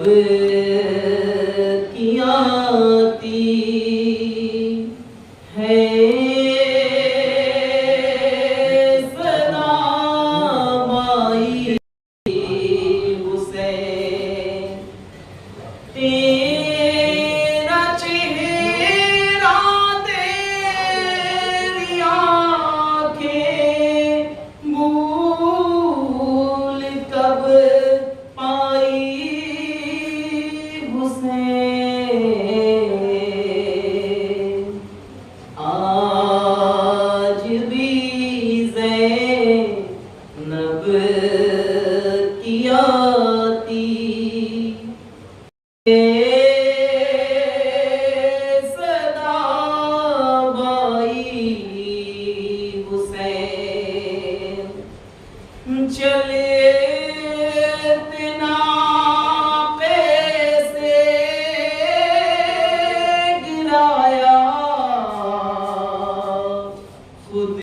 Nib کی آتی ہے صدا بائی حسین تیرا چہرہ تیری آنکھیں بھول کب پائی حسین آج بھی زینب کی آتی صدا بائی حسین چلے اتنا پیسے گرایا خود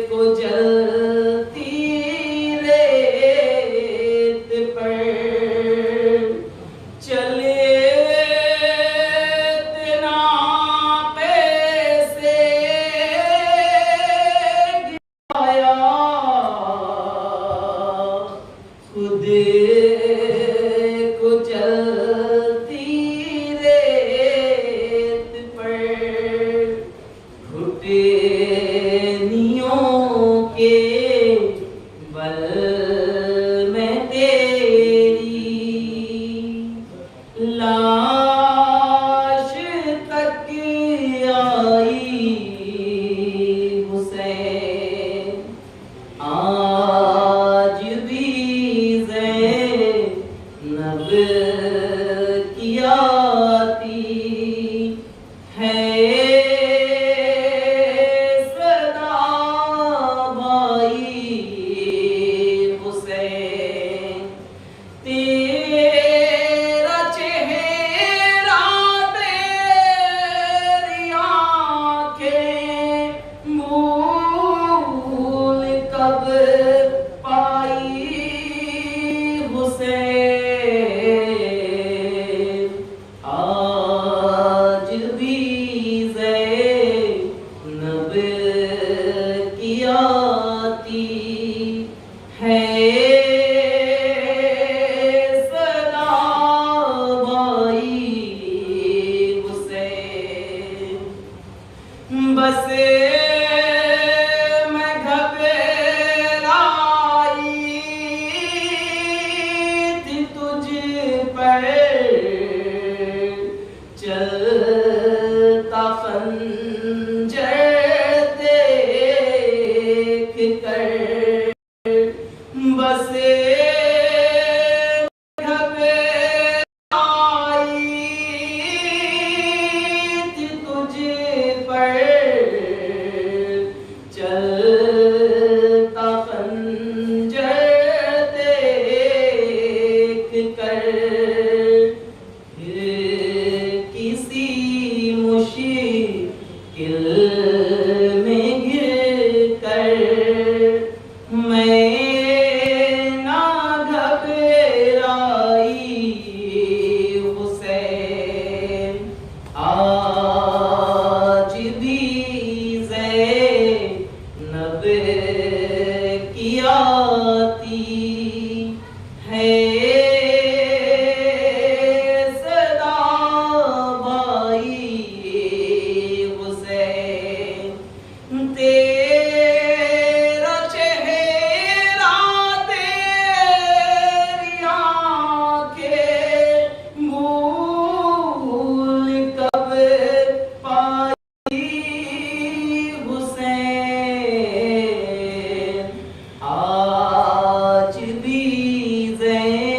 کو جلتی ریت پر چلے اتنا پیسے گرایا خود کو جلتی ریت پر گھٹنیوں کے بل میں تیری لاش تک آئی حسین آج بھی زینب کی آتی ہے صدا بائی حسین تیرا چہرہ تیری آنکھیں بھول کب پائی حسین آج بھی زینب کی آتی ہے صدا بائی حسین بس میں گھبرائی تھی تجھ پر چلتا خنجر دیکھ کر بس گھبرائی تھی تجھ پر چلتا خنجر دیکھ کر کسی مشکل میں گر کر میں نہ گھبرائی حسین آج بھی زینب کی آتی ہے صدا بائی حسین تیرا چہرہ تیری آنکھیں بھول کب پائی حسین آج بھی زینب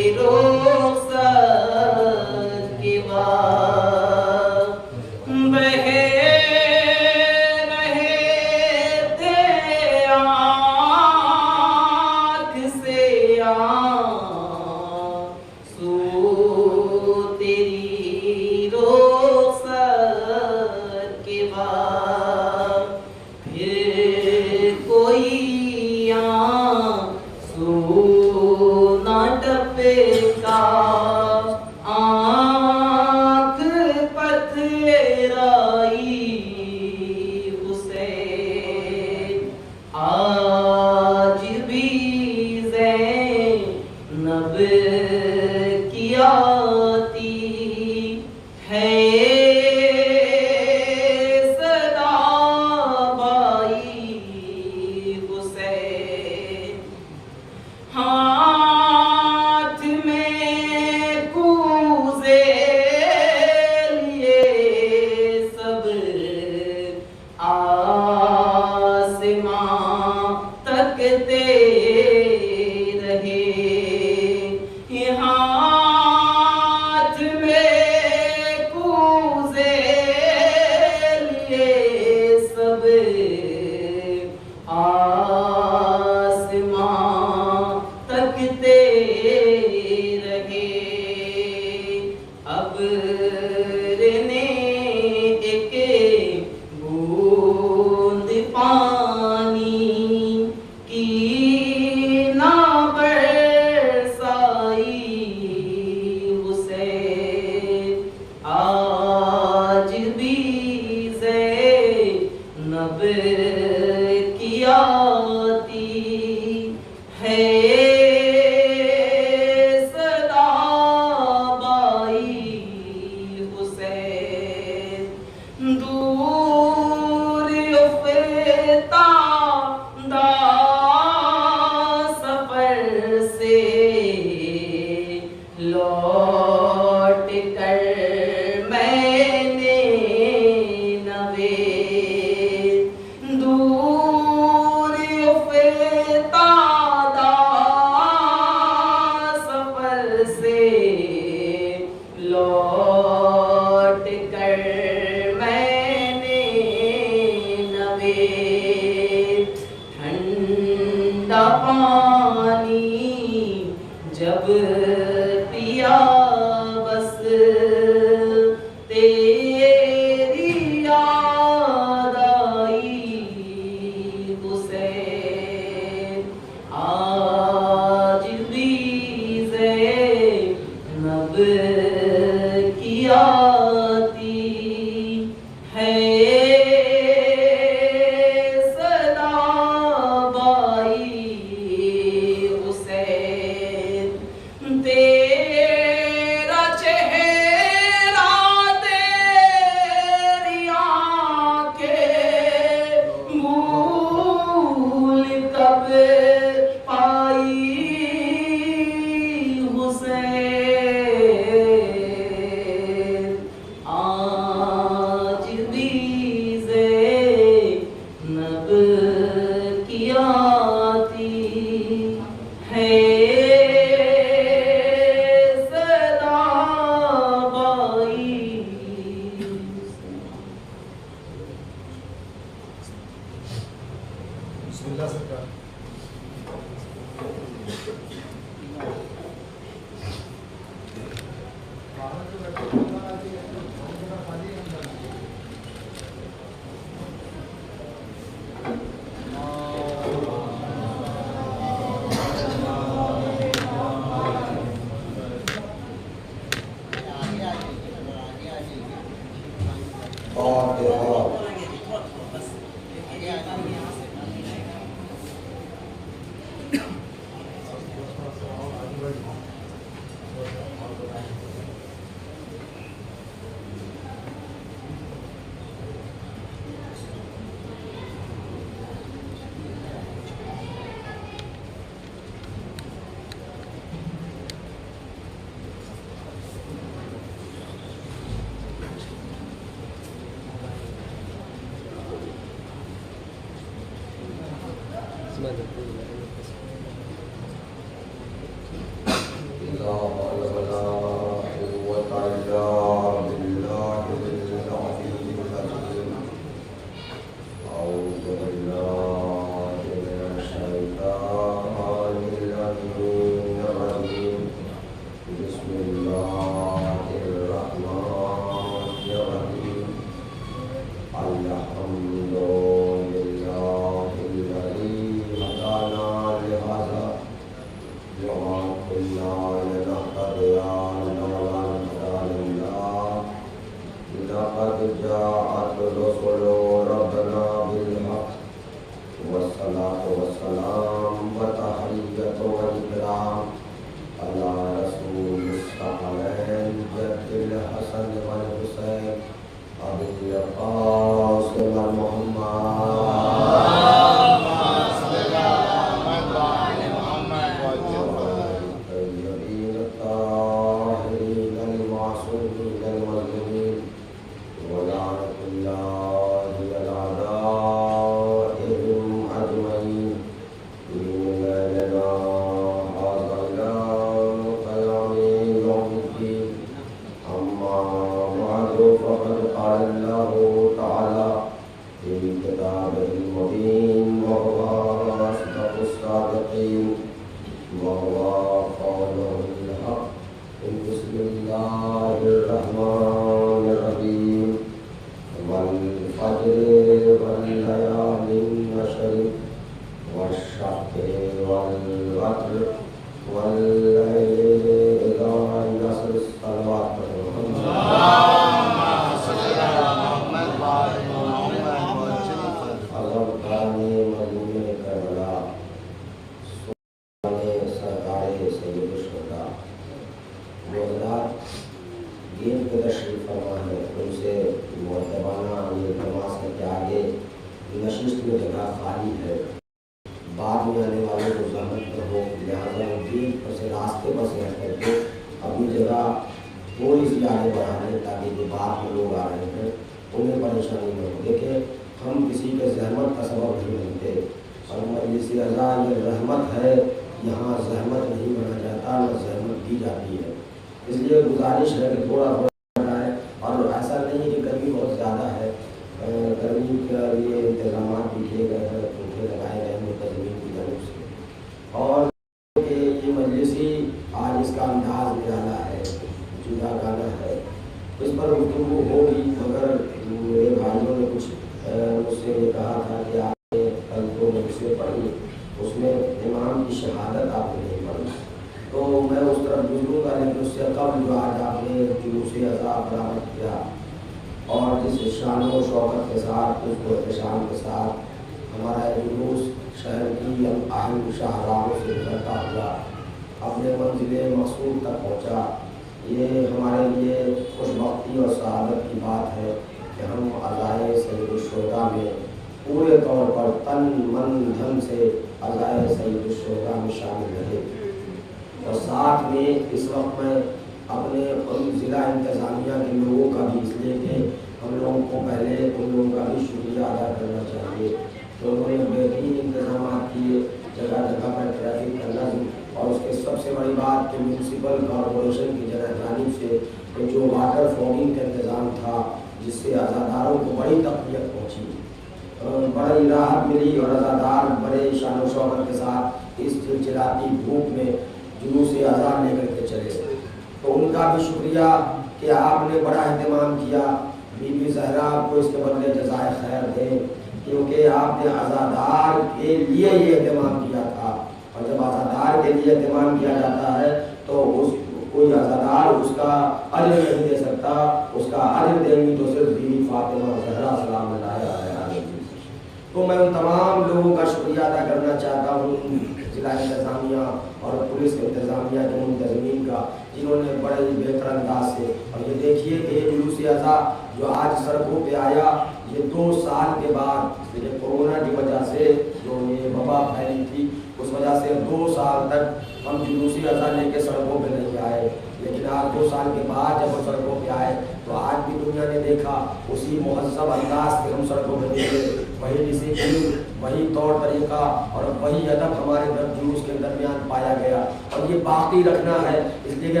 وہی ڈسپلن، وہی طور طریقہ اور وہی ادب ہمارے جلوس کے درمیان پایا گیا، اور یہ باقی رکھنا ہے۔ اس لیے کہ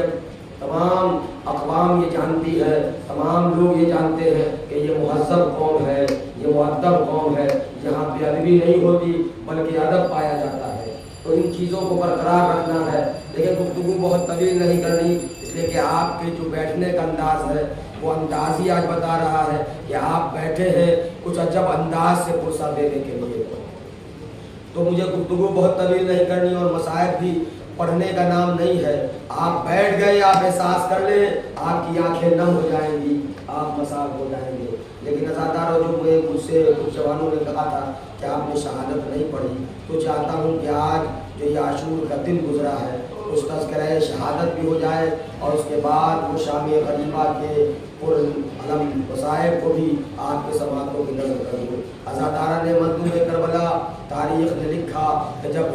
تمام اقوام یہ جانتی ہے، تمام لوگ یہ جانتے ہیں کہ یہ مہذب قوم ہے، یہ مؤدب قوم ہے، یہاں بے ادبی نہیں ہوتی بلکہ ادب پایا جاتا ہے۔ تو ان چیزوں کو برقرار رکھنا ہے، لیکن گفتگو بہت طویل نہیں کرنی، اس لیے کہ آپ کے جو بیٹھنے کا انداز ہے وہ انداز ہی آج بتا رہا ہے کہ آپ بیٹھے ہیں کچھ عجب انداز سے پرسہ دینے کے لیے۔ تو مجھے گفتگو بہت طویل نہیں کرنی، اور مسائل بھی پڑھنے کا نام نہیں ہے۔ آپ بیٹھ گئے، آپ احساس کر لیں، آپ کی آنکھیں نم ہو جائیں گی، آپ مساق ہو جائیں گے۔ لیکن ازاداروں، جو مجھ سے کچھ جوانوں نے کہا تھا کہ آپ نے شہادت نہیں پڑھی، تو چاہتا ہوں کہ آج جو یہ عاشور کا دن گزرا ہے اس تذکرہ شہادت بھی ہو جائے، اور اس کے بعد وہ شام غریبہ کے پرعلم وصائب کو بھی آپ کے سماعتوں کی نظر کر دوں۔ ازادارہ نے مظلوم کربلا تاریخ نے لکھا کہ جب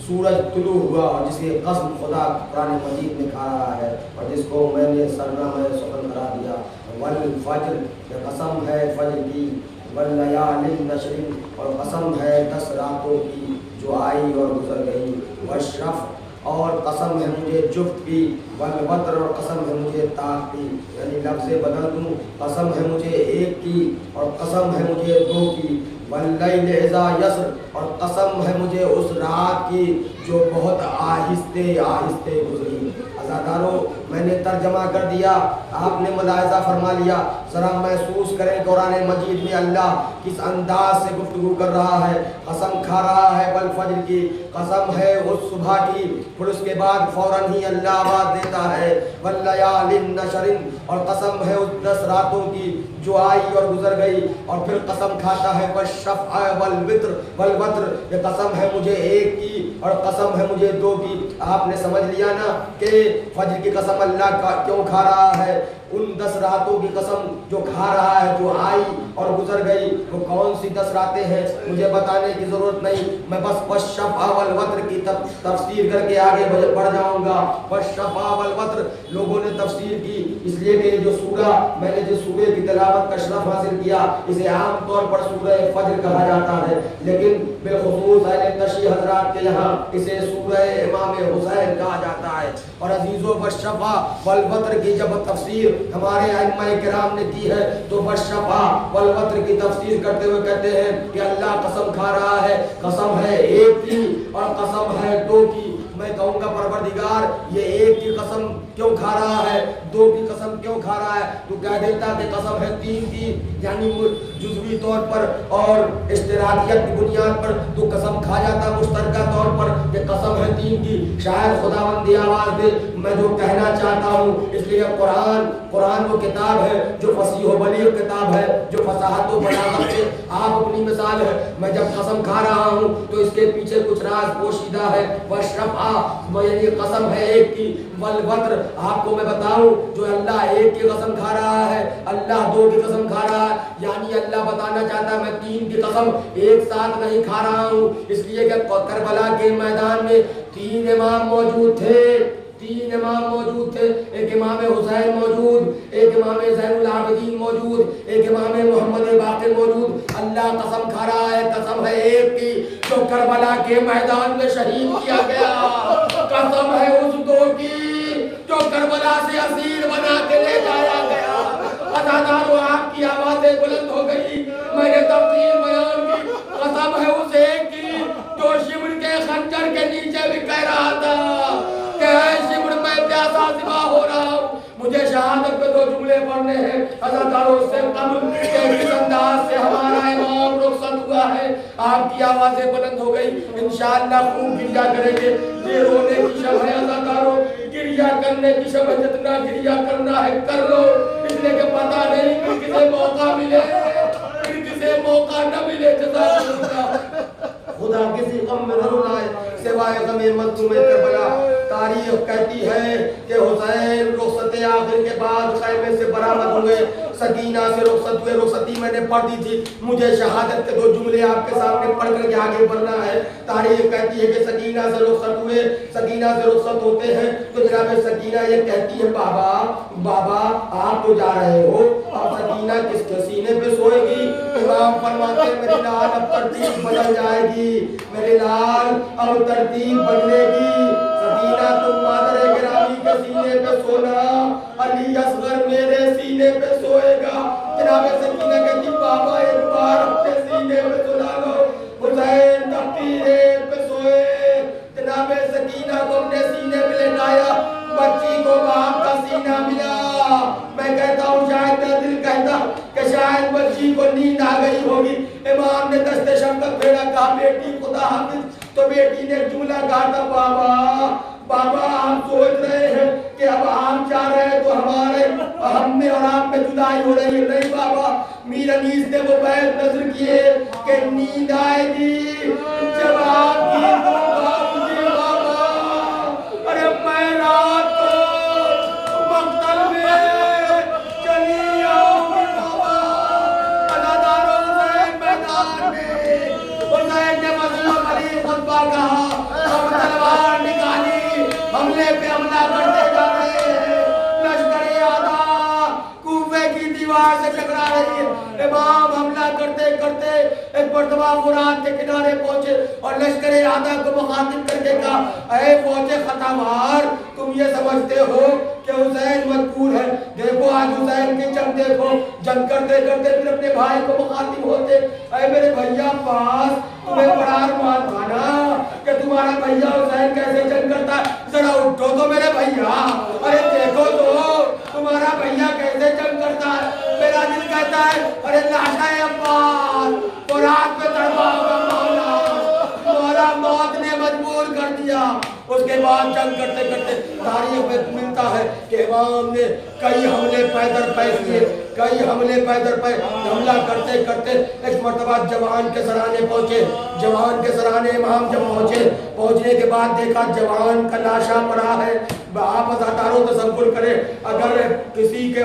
سورج طلوع ہوا، جس کی قسم خدا قرآن مجید میں کھا رہا ہے، اور جس کو میں نے سرنامہ سخن قرار دیا، والفجر، کہ قسم ہے فجر کی، واللیال نشر، اور قسم ہے 10 راتوں کی جو آئی اور گزر گئی، والشفع، اور قسم ہے مجھے جفت کی، والوتر، اور قسم ہے مجھے طاق کی، یعنی لفظ بدل دوں، قسم ہے مجھے ایک کی اور قسم ہے مجھے 2 کی، واللیل اذا یسر، اور قسم ہے مجھے اس رات کی جو بہت آہستے آہستے گزری۔ ازاداروں، میں نے ترجمہ کر دیا، آپ نے ملاحظہ فرما لیا، ذرا محسوس کریں قرآن مجید میں اللہ کس انداز سے گفتگو کر رہا ہے۔ قسم کھا رہا ہے والفجر کی، قسم ہے اس صبح کی، پھر اس کے بعد فوراً ہی اللہ آواز دیتا ہے واللیال نشر، اور قسم ہے اس 10 راتوں کی جو آئی اور گزر گئی، اور پھر قسم کھاتا ہے والشفع والوتر، یہ قسم ہے مجھے ایک کی اور قسم ہے مجھے 2 کی۔ آپ نے سمجھ لیا نا کہ فجر کی قسم اللہ کا کیوں کھا رہا ہے، ان 10 راتوں کی قسم جو کھا رہا ہے جو آئی اور گزر گئی، وہ کون سی 10 راتیں ہیں مجھے بتانے کی ضرورت نہیں، میں بس والشفع والوتر کی تفسیر کر کے آگے بڑھ جاؤں گا۔ والشفع والوتر لوگوں نے تفسیر کی، اس لیے کہ جو سورہ، میں نے جس سورہ کی تلاوت کا شرف حاصل کیا، اسے عام طور پر سورہ فجر کہا جاتا ہے، لیکن بالخصوص اہل تشیع حضرات کے یہاں اسے سورہ امام حسین کہا جاتا ہے۔ اور عزیزو، والشفع والوتر کی جب تفسیر ہمارے ائمہ کرام نے کی ہے تو والشفع والوتر کی تفسیر کرتے ہوئے کہتے ہیں کہ اللہ قسم کھا رہا ہے، قسم ہے ایک کی اور قسم ہے 2 کی۔ میں کہوں گا پروردگار یہ ایک کی قسم کیوں کھا رہا ہے، 2 کی قسم کیوں کھا رہا ہے؟ تو کہہ دیتا کہ قسم ہے 3 کی، یعنی جزوی طور پر اور اشتراکیت کی بنیاد پر تو قسم کھا جاتا مشترکہ طور پر کہ قسم ہے 3 کی۔ شاید خداوند دی آواز دے میں جو کہنا چاہتا ہوں، اس لیے قرآن وہ کتاب ہے جو فصیح و بلیغ کتاب ہے، جو فصاحت و بلاغت سے آپ اپنی مثال ہے۔ میں جب قسم کھا رہا ہوں تو اس کے پیچھے کچھ راز پوشیدہ ہے۔ والشفع یعنی قسم ہے ایک کی، والوتر آپ کو میں بتاؤں جو اللہ ایک کی قسم کھا رہا ہے، اللہ 2 کی قسم کھا رہا ہے، یعنی اللہ بتانا چاہتا ہے میں 3 کی قسم ایک ساتھ نہیں کھا رہا ہوں، اس لیے کہ کربلا کے میدان میں 3 امام موجود تھے، 3 امام موجود تھے، ایک امام حسین موجود، ایک امام زین العابدین موجود، ایک امام محمد باقر موجود۔ اللہ قسم کھا رہا ہے، قسم ہے ایک کی جو کربلا کے میدان میں شہید کیا گیا، قسم ہے اس 2 کی جو کربلا سے اسیر بنا کے لے جایا گیا۔ ازاداروں، آپ کی آوازیں بلند ہو گئی، میں نے تفصیل بیان کی، قسم ہے اس ایک کی جو شمر کے خنجر کے نیچے بھی کہہ رہا تھا کہ اے شمر میں پیاسا ذبح ہو رہا ہوں، مجھے شہادت پہ 2 جملے پڑھنے ہیں۔ ازاداروں، سے قبل کہ کس انداز سے ہمارا امام رخصت ہوا ہے، آپ کی آوازیں بلند ہو گئی، انشاءاللہ خوب گریا کریں گے۔ یہ رونے کی شب ہے ازاداروں، گریا کرنے کی شب ہے، جتنا گریا کرنا ہے کر لو، اس لیے کہ پتہ نہیں کہ کسے موقع ملے پھر کسے موقع نہ ملے۔ جزاک اللہ، خدا کسی غم میں نہ رلائے سوائے غم مظلوم کربلا۔ تاریخ کہتی ہے کہ حسین رخصت آخر کے بعد خیمے سے برآمد ہوئے، سکینہ سے رخصت ہوئے، رخصتی میں نے پڑھ دی تھی، مجھے شہادت کے 2 جملے آپ کے سامنے پڑھ کر کے آگے بڑھنا ہے۔ تاریخ کہتی ہے کہ سکینہ سے رخصت ہوئے، سکینہ سے رخصت ہوتے ہیں تو جناب سکینہ یہ کہتی ہے بابا آپ تو جا رہے ہو، اور سکینہ کس کے سینے پہ سوئے گی؟ امام امام فرماتے ہیں میرے لال اب ترتیب بدل جائے گی، میرے لال اب ترتیب بدلے گی۔ سکینہ تم مادر گرامی کے سینے پہ سونا، علی اصغر میرے سینے پہ سوئے گا۔ جناب سکینہ کہتی بابا ایک بار اپنے سینے پہ سنا لو۔ حسین تختی ریت پہ سوئے، جناب سکینہ کو اپنے سینے پہ لٹایا، بچی کو باپ کا سینہ ملا۔ میں کہتا ہوں شاید میرا دل کہتا کہ شاید بچی کو نیند آ گئی ہوگی۔ امام نے دست شفقت پھیرا، کہا بیٹی خدا حافظ۔ تو بیٹی نے جملہ کہا تھا بابا آپ سوچ رہے ہیں کہ اب آپ جا رہے ہیں تو ہم میں اور آپ میں جدائی ہو رہی ہے۔ نہیں بابا، میر انیس نے وہ بیت نظر کیے کہ نیند آئے گی جب آپ کی مجھے بابا، ارے میں رات کو مقتل میں چلی آؤں گی بابا۔ اداداروں حسین میدان میں، حسین نے مظلوم علی خطبہ کہا، ہم تلوار نکالی، حملے پہ حملہ کرتے جا رہے ہیں۔ لشکر آدھا کوفے کی دیوار سے ٹکرا رہی ہے۔ امام حملہ کرتے کرتے ایک مرتبہ فرات کے کنارے پہنچے اور لشکر آدھا کو مخاطب کر کے کہا، اے فوج خطاوار، تم یہ سمجھتے ہو کہ حسین مجبور ہے؟ دیکھو آج حسین کی جنگ دیکھو، جنگ کرتے کرتے پھر اپنے بھائی کو مخاطب ہوتے، اے میرے بھیا پاس، تمہیں بڑا ارمان تھا نا کہ تمہارا بھیا حسین کیسے جنگ کرتا ہے، ذرا اٹھو تو میرے بھیا، ارے دیکھو تو تمہارا بھیا کیسے جنگ کرتا ہے۔ میرا دل کہتا ہے ارے لاشا عباس فرات پہ تڑپا ہوگا مولا موت نے مجبور کر دیا۔ اس کے بعد جنگ کرتے کرتے تاریخ میں ملتا ہے کہ امام نے کئی حملے پیدر پہ کیے، کئی حملے پیدر پہ حملہ کرتے کرتے ایک مرتبہ جوان کے سرانے پہنچے۔ جوان کے سرانے امام جب پہنچنے کے بعد دیکھا جوان کا لاشا پڑا ہے۔ آپ ازاداروں تصور کریں، اگر کسی کے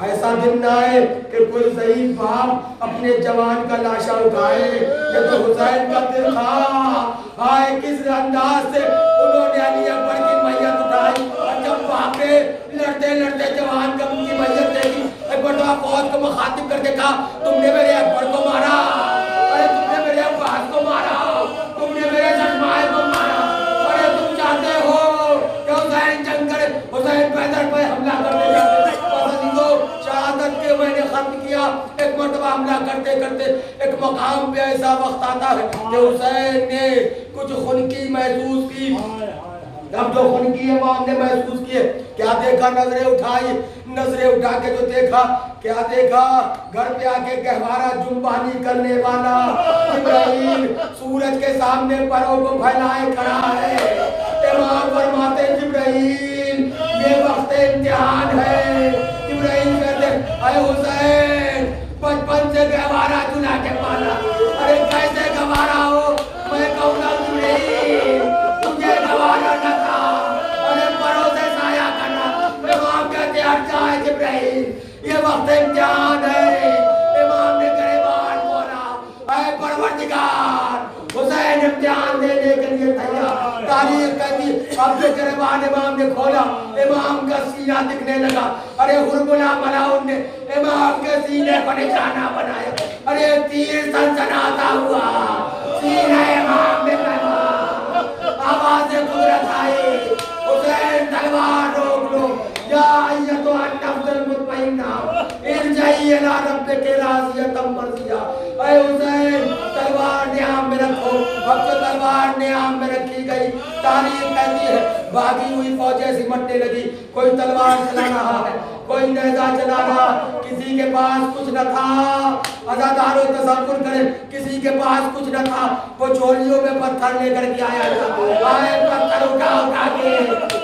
ایسا دن نہ آئے کہ کوئی ضعیف باپ اپنے جوان کا لاشا اٹھائے، یہ تو حسین کا دل تھا۔ آئے کس انداز سے انہوں نے علی اکبر کی میت اٹھائی، اور جب باپے لڑتے لڑتے جوان کا کی میت دیکھی، ایک مرتبہ فوج کو مخاطب کر کے کہا، تم نے میرے اکبر کو مارا، ارے تم نے میرے عباس کو مارا، تم نے میرے ششمائے کو مارا، ارے تم چاہتے ہو کہ حسین جنگ کرے؟ حسین پیدر پہ حملہ کرتے جاتے، شہادت کے میں نے ختم کیا۔ ایک مرتبہ حملہ کرتے کرتے ایک مقام پہ ایسا وقت آتا ہے کہ حسین نے کچھ خنکی محسوس کی۔ اب جو خنکی امام نے محسوس کیے، کیا دیکھا؟ نظریں اٹھائی، نظریں اٹھا کے جو دیکھا، کیا دیکھا؟ گھر پہ آ کے گہوارہ جنبانی کرنے والا جبرائیل سورج کے سامنے پروں کو پھیلائے کھڑا ہے۔ امام فرماتے جبرائیل یہ وقت امتحان ہے۔ جبرائیل کہتے اے حسین بچپن سے گہوارہ چنا کے پالا، ارے کیسے گہوارہ ہو؟ میں کہوں گا جبرائیل تجھے گہوارہ نہ تھا، ارے پروں سے سایہ کرنا۔ امام کہتے ہٹ جائے جبرائیل، یہ وقت امتحان ہے۔ امام نے گریبان کھولا، اے پروردگار حسین امتحان دینے کے لیے تیار۔ تاریخ کہتی اب جو گریبان امام نے کھولا، امام کا سینہ دکھنے لگا۔ ارے حرملا ملاؤن نے امام کے سینے کو نشانہ بنایا، ارے تیر سنسناتا ہوا سینہ امام میں لگا۔ آواز قدرت آئی، حسین تلوار روک لو، یا ایتھا النفس المطمئنہ ارجعی الی ربک راضیۃ مرضیہ۔ اے حسین تلوار نیام میں رکھو۔ اب جو تلوار نیام میں رکھی گئی، تاریخ کہتی ہے بھاگی ہوئی فوجیں سمٹنے لگی، کوئی تلوار چلا رہا ہے، کوئی نیزہ چلا رہا، کسی کے پاس کچھ نہ تھا۔ عزاداروں تصور کریں، کسی کے پاس کچھ نہ تھا، وہ جھولیوں میں پتھر لے کر کے آیا تھا۔ آئے پتھر اٹھا کے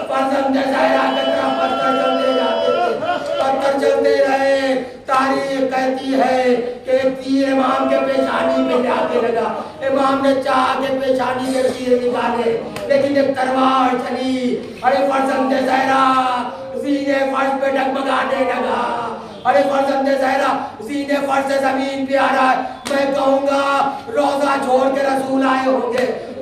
فرزند زہرا کی طرف پتھر چلتے جاتے تھے، پتھر چلتے رہے۔ تاریخ کہتی ہے کہ ایک تیر امام کے پیشانی پہ جا کے لگا، امام نے چاہ کے پیشانی سے تیر نکالے، لیکن ایک تلوار چلی، ارے فرزند زہرا سینے فرش پہ ڈگمگانے لگا۔ ارے فرزند زہرا سینے فرش سے زمین پہ آ رہا ہے۔ میں کہوں گا روزہ چھوڑ کے رسول آئے ہوں گے،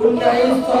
1900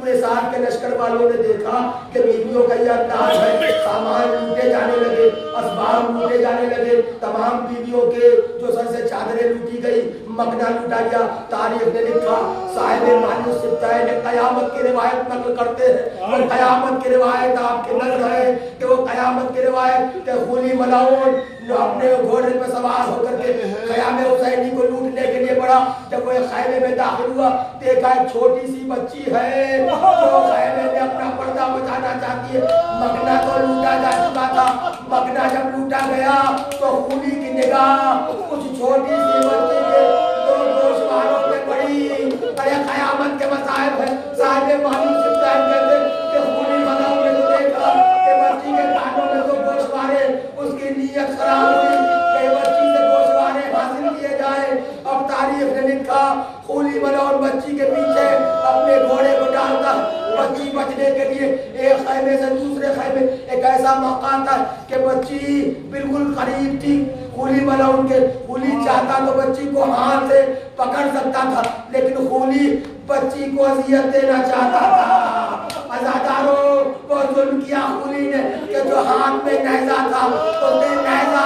پورے سال کے لشکر والوں نے دیکھا کہ بیویوں کا یہ انداز ہے، سامان لوٹے جانے لگے، اسباب لوٹے جانے لگے، تمام بیویوں کے جو سر سے چادریں لوٹی گئی، مکنا لوٹا گیا۔ تاریخ نے لکھا، صاحب مانوس سبتائے نے قیامت کی روایت نقل کرتے ہیں، اور قیامت کی روایت آپ کے نظر ہے کہ وہ قیامت کی روایت کہ خولی ملاؤن اپنے گھوڑے پہ سوار ہو کر کے خیام حسینی کو لوٹنے کے لیے بڑھا۔ جب وہ خیمے میں داخل ہوا، دیکھا ایک چھوٹی سی بچی ہے جو خیمے میں اپنا پردہ بچانا چاہتی ہے۔ مکنا تو لوٹا جا چکا تھا، مکنا جب لوٹا گیا تو خولی کی نگاہ اس چھوٹی سی بچی کے دو گوشواروں پہ پڑی۔ ارے قیامت کے مصائب ہے۔ صاحب مانوس سبتائے کہتے کہ خولی ملاؤن نے تو دیکھا کہ بچی کے کانوں میں تو گوشوارے، اس کی نیت خراب ہوئی کہ بچی سے گوشوارے حاصل کیے جائیں۔ اب تاریخ نے لکھا، خولی ملاؤن بچی کے پیچھے اپنے گھوڑے کو ڈالتا، بچی بچنے کے لیے ایک خیمے سے دوسرے خیمے۔ ایک ایسا موقع تھا کہ بچی بالکل قریب تھی خولی ملاؤن کے۔ خولی چاہتا تو بچی کو ہاتھ سے پکڑ سکتا تھا، لیکن خولی بچی کو اذیت دینا چاہتا تھا۔ عزاداروں کو ظلم کیا خولی نے کہ جو ہاتھ میں نیزہ تھا اس نے نیزہ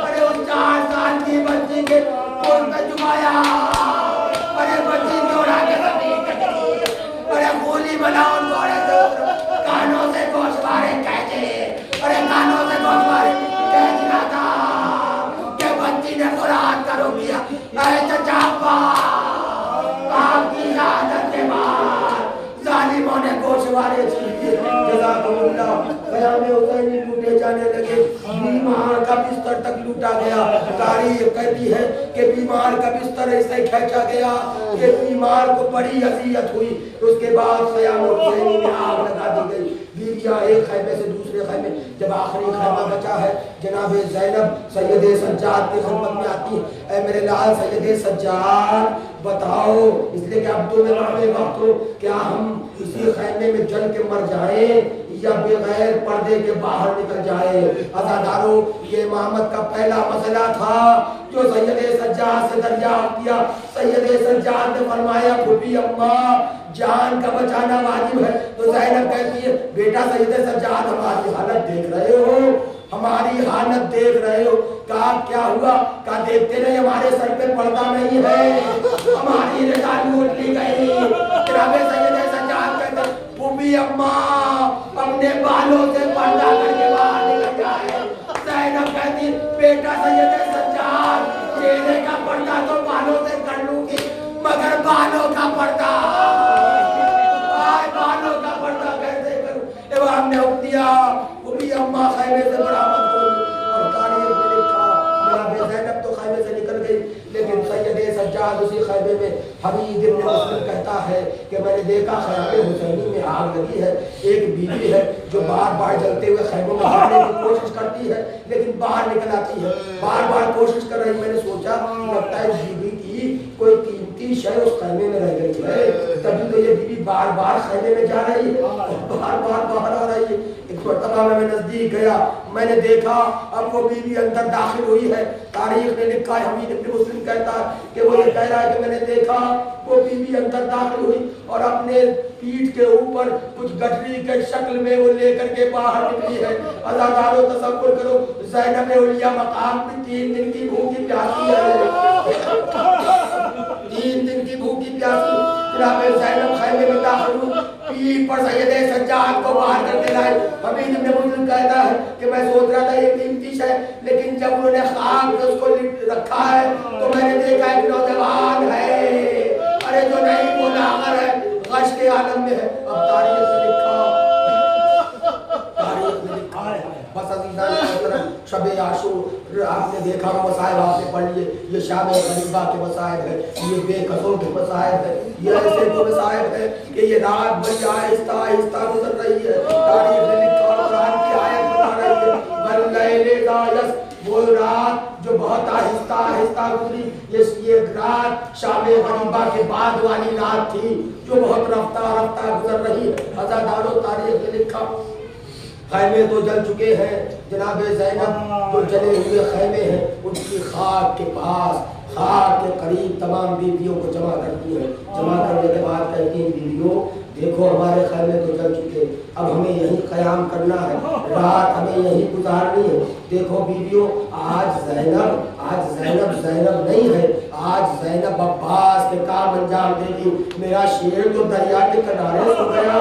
ارے اس 4 سال کی بچی کے پول پہ جمایا۔ ارے بچی دوڑا کے زمین پہ گری۔ ارے خولی ملاؤن گھوڑے سے کانوں سے گوشوارے کھینچے، ارے کانوں سے گوشوارے کھینچ رہا تھا کہ بچی نے قرآن کا رخ کیا۔ اے چچا آپ کی شہادت کے بعد ظالموں نے گوشوارے چھین دیے۔ جزاکم اللہ۔ خیام حسینی لوٹے جانے لگے، بیمار کا بستر تک لوٹا گیا۔ تاریخ کہتی ہے کہ بیمار کا بستر ایسے کھینچا گیا کہ بیمار کو بڑی اذیت ہوئی۔ اس کے بعد خیام حسینی میں آگ لگا دی گئی۔ بیویاں ایک خیمے سے دوسرے خیمے، جب آخری خیمہ بچا ہے جناب زینب سید سجاد کی خدمت میں آتی ہے، اے میرے لال سید سجاد بتاؤ، اس لیے کہ اب تمہیں معاملے وقت ہو، کیا ہم اسی خیمے میں جل کے مر جائیں یا بغیر پردے کے باہر نکل جائیں؟ عزاداروں، یہ امامت کا پہلا مسئلہ تھا جو سید سجاد سے دریافت کیا۔ سید سجاد نے فرمایا، پھوپھی اماں جان کا بچانا واجب ہے۔ تو زینب کہتی ہے، بیٹا سید سجاد ہماری حالت دیکھ رہے ہو، ہماری حالت دیکھ رہے ہو۔ کہا کیا ہوا؟ کہا دیکھتے نہیں ہمارے سر پہ پردہ نہیں ہے، ہماری رضا لوٹ لی گئی۔ جناب سید سجاد کہتے ہیں، پھوپھی اماں اپنے بالوں سے پردہ کر کے باہر نکل جائے۔ زینب کہتی ہے، بیٹا سید سجاد چہرے کا پردہ تو بالوں سے کر لوں گی، مگر بالوں کا پردہ بالوں کا پردہ کیسے کروں؟ ہم نے حکم دیا، پھوپھی اماں خیمے سے برآمد ہوئی۔ اور تاریخ میں لکھا، جناب زینب تو خیمے سے نکل گئی، لیکن سید سجاد اسی خیمے میں حمید ابن مسلم کہتا ہے کہ میں نے دیکھا خیام حسینی میں آگ لگی ہے، ایک بیوی ہے جو بار بار جلتے ہوئے خیموں میں جانے کی کوشش کرتی ہے لیکن باہر نکل آتی ہے، بار بار کوشش کر رہی۔ میں نے سوچا لگتا ہے بیوی کی کوئی قیمتی شے اس خیمے میں رہ گئی ہے، تبھی تو یہ بیوی بار بار خیمے میں جا رہی ہے اور بار بار باہر آ رہی ہے۔ ایک مرتبہ میں نزدیک گیا، میں نے دیکھا اب وہ بیوی اندر داخل ہوئی ہے۔ تاریخ نے لکھا ہے، حمید ابن مسلم کہتا ہے کہ وہ یہ کہہ رہا ہے کہ میں نے دیکھا وہ بیوی اندر داخل ہوئی اور اپنے پیٹھ کے اوپر کچھ گٹری کے شکل میں وہ لے کر کے باہر نکلی ہے۔ عزادارو تصور کرو، زینب اولیاء مقام میں 3 دن کی بھوکی پیاسی ہے، 3 دن کی بھوکی پیاسی۔ جناب زینب خیمے میں داخل ہوئی، پیٹھ پر سید سجاد کو باہر کرتے لائے۔ حمید ابن مسلم کہتا ہے کہ میں سوچ رہا تھا یہ قیمتی ہے، لیکن جب انہوں نے خواب میں اس کو رکھا ہے تو میں نے دیکھا ایک نوجوان ہے، ارے جو نہیں وہ لاغر ہے، غش کے عالم میں ہے۔ اب تاریخ میں لکھا بس عزیزان محترم، شب عاشور آپ نے دیکھا مسائب آپ نے پڑھ لیے، یہ شام غریبہ کے مسائب ہے، یہ بے قصوں کے مسائب ہے، یہ ایسے تو مسائب ہے کہ یہ رات بڑی آہستہ آہستہ گزر رہی ہے۔ تاریخ نے لکھا اور قرآن کی آیت بتا رہی ہے، واللیل اذا یسر، وہ رات جو بہت آہستہ آہستہ گزری، یہ رات شام غریبہ کے بعد والی رات تھی جو بہت رفتہ رفتہ گزر رہی ہے۔ عزادارو تاریخ نے لکھا خیمے تو جل چکے ہیں، جناب زینب جو جلے ہوئے خیمے ہیں ان کی خاک کے پاس خاک کے قریب تمام بیویوں کو جمع کرتی ہے. جمع کرنے کے بعد کہتی ہیں بیویوں دیکھو ہمارے خیمے تو جل چکے, اب ہمیں یہیں قیام کرنا ہے, رات ہمیں یہیں گزارنی ہے. دیکھو بیویوں آج زینب نہیں ہے, آج زینب عباس کے کام انجام دے گی. میرا شیر تو دریا کے کنارے سو گیا,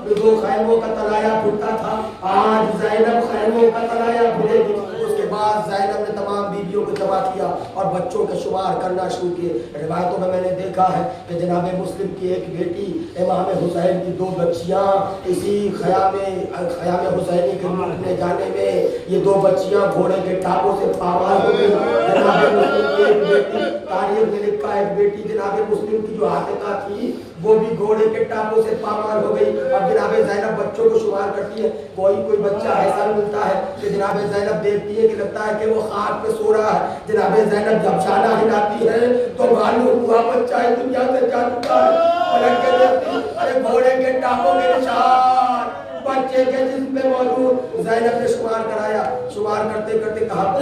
دو خیموں کا تلایا پھٹتا تھا, آج زینب خیموں کا تلایا بھولے گی. اس کے بعد زینب نے تمام بیویوں کو جمع کیا اور بچوں کے شمار کرنا شروع کیے. روایتوں میں نے دیکھا ہے کہ جناب مسلم کی ایک بیٹی امام حسین کی 2 بچیاں اسی خیام حسینی کے لوٹنے جانے میں یہ 2 بچیاں گھوڑے کے ٹاپوں سے پامال ہو گئی. جناب مسلم کی ایک بیٹی, تاریخ میں لکھا ایک بیٹی جناب مسلم کی جو عاتقہ تھی وہ بھی گھوڑے کے ٹاپوں سے پامال ہو گئی. اب جناب زینب بچوں کو شمار کرتی ہے, کوئی بچہ ایسا ملتا ہے کہ جناب زینب دیکھتی ہے کہ لگتا ہے کہ وہ خاک پہ سو رہا ہے. جناب زینب جب شانہ ہلاتی ہے تو معلوم ہوا بچہ اس دنیا سے جا چکا ہے. پلٹ کے دیکھتی, ارے گھوڑے کے ٹاپوں کے نشان بچے کے جسم میں موجود. زینب نے شمار کرایا, شمار کرتے کرتے کہا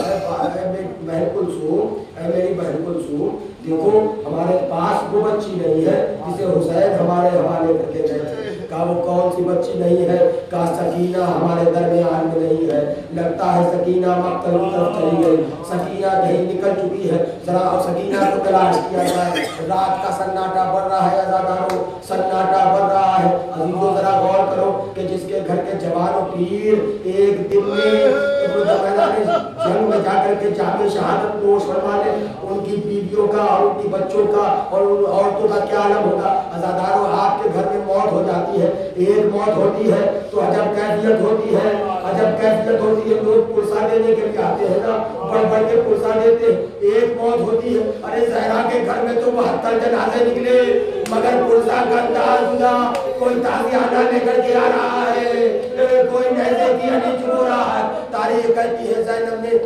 بہن کلثوم, اے میری بہن کلثوم دیکھو ہمارے پاس وہ بچی نہیں ہے جسے حسین ہمارے حوالے کر کے گئے تھے. کہا وہ کون سی بچی نہیں ہے؟ کہا سکینہ ہمارے درمیان میں نہیں ہے, لگتا ہے سکینہ مقتل کی طرف چلی گئی, سکینہ کہیں نکل چکی ہے, ذرا سکینہ کو تلاش کیا جائے. رات کا سناٹا بڑھ رہا ہے عزاداروں, سناٹا بڑھ رہا ہے. عزیزوں ذرا غور کرو کہ جس کے گھر کے جوان و پیر ایک دن میں جنگ میں جا کر کے جامع شہادت نوش فرما لے, ان کی بیویوں کا اور ان کی بچوں کا اور ان عورتوں کا کیا عالم ہوگا. عزاداروں آپ کے گھر میں موت ہو جاتی ہے, ایک موت ہوتی ہے تو عجب کیفیت ہوتی ہے, عجب کیفیت ہوتی ہے. لوگ پرسہ دینے کے لیے آتے ہیں نا, بڑھ کے پرسہ دیتے ہیں. ایک موت ہوتی ہے, ارے زہرا کے گھر میں تو 72 جنازے نکلے مگر پرسہ کا انداز ہوا, کوئی تازیانہ لے کر کے آ رہا ہے, کوئی نیزے کی ہڈی چبو رہا ہے. تاریخ کہتی ہے زینب نے